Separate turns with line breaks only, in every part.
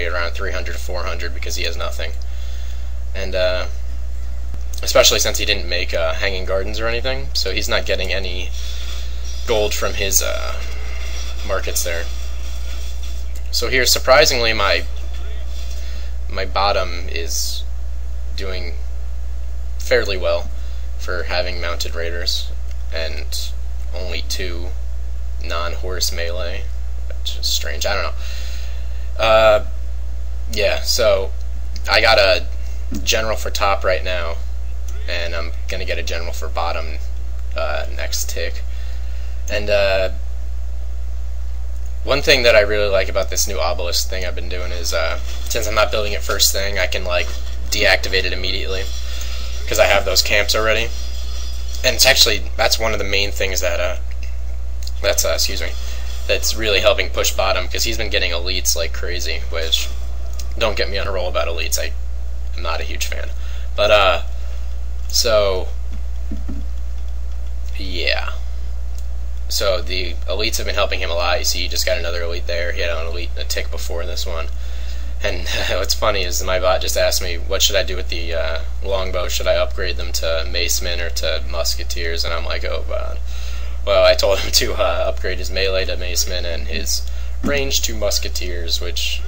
money around 300 to 400 because he has nothing. And especially since he didn't make hanging gardens or anything, so he's not getting any gold from his markets there. So here, surprisingly, my bottom is doing fairly well for having mounted raiders and only 2 non-horse melee, which is strange. I don't know. Yeah, so I got a general for top right now, and I'm gonna get a general for bottom next tick. And one thing that I really like about this new obelisk thing I've been doing is, since I'm not building it first thing, I can like deactivate it immediately because I have those camps already. And it's actually, that's one of the main things that that's really helping push bottom, because he's been getting elites like crazy, which, don't get me on a roll about elites, I'm not a huge fan. But so yeah, so the elites have been helping him a lot. You see, he just got another elite there. He had an elite a tick before this one. And what's funny is my bot just asked me, what should I do with the longbow? Should I upgrade them to macemen or to musketeers? And I'm like, oh god. Well, I told him to upgrade his melee to macemen and his range to musketeers, which,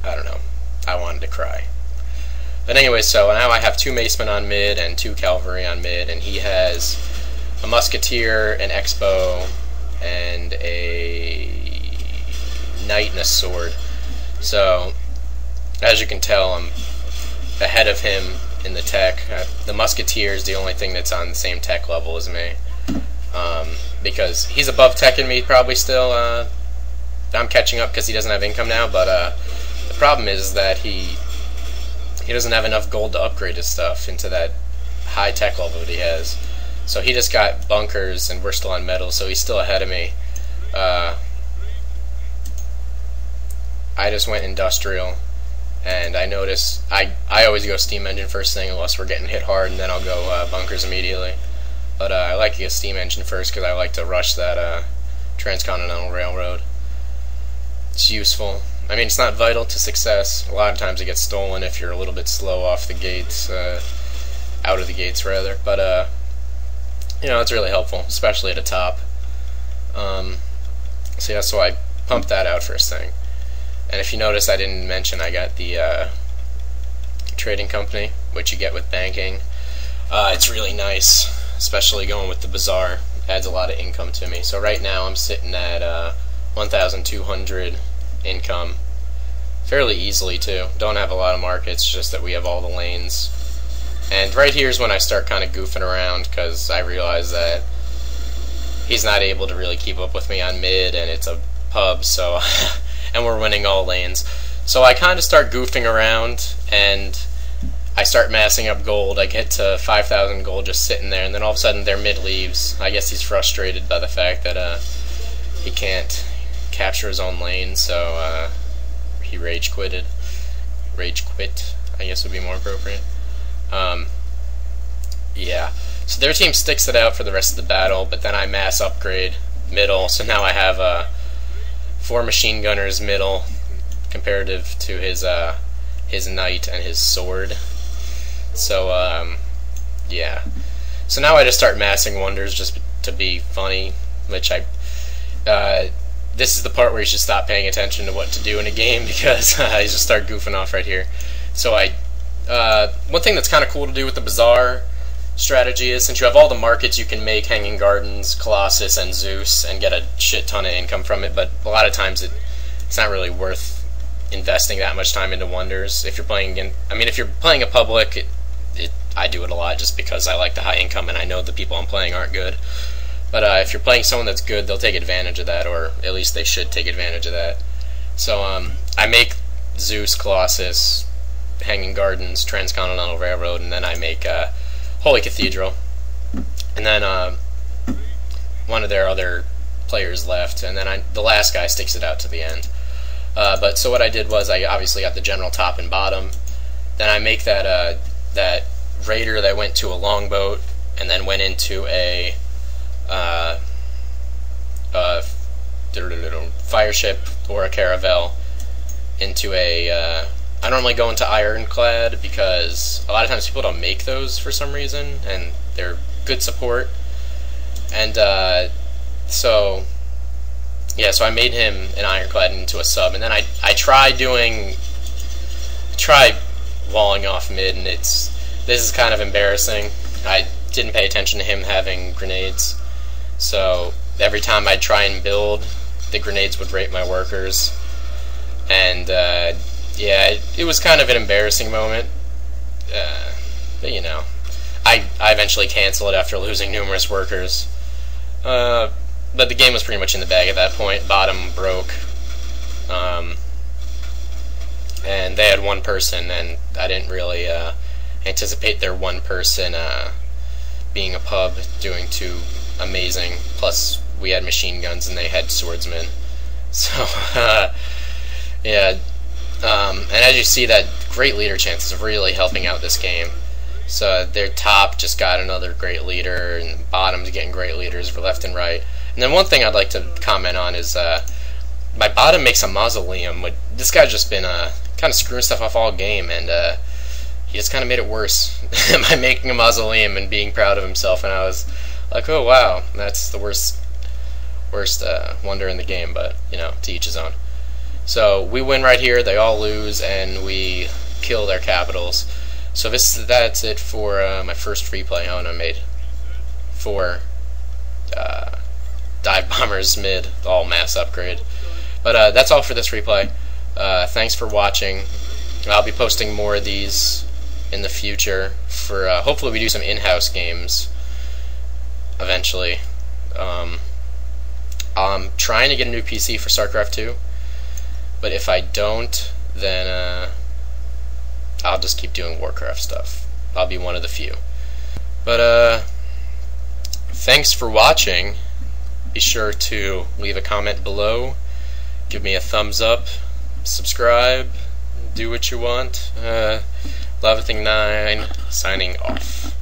I don't know, I wanted to cry. But anyway, so now I have 2 macemen on mid and 2 cavalry on mid, and he has a musketeer, an X-bow, and a knight and a sword. So, as you can tell, I'm ahead of him in the tech. The musketeer is the only thing that's on the same tech level as me, because he's above tech in me probably still. I'm catching up because he doesn't have income now, but the problem is that he doesn't have enough gold to upgrade his stuff into that high tech level that he has. So he just got bunkers, and we're still on metal, so he's still ahead of me. I just went industrial, and I noticed I always go steam engine first thing unless we're getting hit hard, and then I'll go bunkers immediately. But I like to get steam engine first because I like to rush that transcontinental railroad. It's useful. I mean, it's not vital to success. A lot of times it gets stolen if you're a little bit slow off the gates, out of the gates rather. But you know, it's really helpful, especially at the top. So yeah, so I pumped that out first thing. And if you notice, I didn't mention I got the trading company, which you get with banking. It's really nice, especially going with the bazaar. Adds a lot of income to me. So right now I'm sitting at 1,200 income, fairly easily too. Don't have a lot of markets, just that we have all the lanes. And right here's when I start kind of goofing around, because I realize that he's not able to really keep up with me on mid, and it's a pub, so and we're winning all lanes. So I kind of start goofing around, and I start massing up gold. I get to 5,000 gold just sitting there, and then all of a sudden their mid leaves. I guess he's frustrated by the fact that he can't capture his own lane, so he rage quit, I guess would be more appropriate. Yeah, so their team sticks it out for the rest of the battle, but then I mass upgrade middle, so now I have 4 machine gunners middle comparative to his knight and his sword. So yeah, so now I just start massing wonders just to be funny, which this is the part where you should stop paying attention to what to do in a game, because I just start goofing off right here. So one thing that's kind of cool to do with the bazaar strategy is, since you have all the markets, you can make Hanging Gardens, Colossus, and Zeus and get a shit ton of income from it, but a lot of times it's not really worth investing that much time into wonders. If you're playing if you're playing a public, I do it a lot just because I like the high income and I know the people I'm playing aren't good. But if you're playing someone that's good, they'll take advantage of that, or at least they should take advantage of that. So I make Zeus, Colossus, Hanging Gardens, Transcontinental Railroad, and then I make Holy Cathedral. And then one of their other players left, and then the last guy sticks it out to the end. But so what I did was, I obviously got the general top and bottom. Then I make that raider that went to a longboat and then went into a fire ship or a caravel into a. I normally go into Ironclad because a lot of times people don't make those for some reason, and they're good support. And so I made him an Ironclad into a sub, and then I tried walling off mid, and this is kind of embarrassing. I didn't pay attention to him having grenades, so every time I'd try and build, the grenades would rape my workers, and yeah, it was kind of an embarrassing moment, but you know, I eventually canceled it after losing numerous workers, but the game was pretty much in the bag at that point. Bottom broke, and they had one person, and I didn't really anticipate their one person being a pub doing too amazing. Plus, we had machine guns and they had swordsmen. So, yeah. And as you see, that great leader chance is really helping out this game. So their top just got another great leader, and bottom's getting great leaders for left and right. And then one thing I'd like to comment on is my bottom makes a mausoleum. This guy's just been kind of screwing stuff off all game, and he just kind of made it worse by making a mausoleum and being proud of himself. And I was like, oh wow, that's the worst wonder in the game. But you know, to each his own. So we win right here, they all lose, and we kill their capitals. So that's it for my first free play. Oh, and I made 4 dive bombers mid, all mass upgrade. But that's all for this replay. Thanks for watching. I'll be posting more of these in the future. For hopefully we do some in-house games eventually. I'm trying to get a new PC for StarCraft 2. But if I don't, then I'll just keep doing Warcraft stuff. I'll be one of the few. But thanks for watching. Be sure to leave a comment below. Give me a thumbs up. Subscribe. Do what you want. Lavathing9 signing off.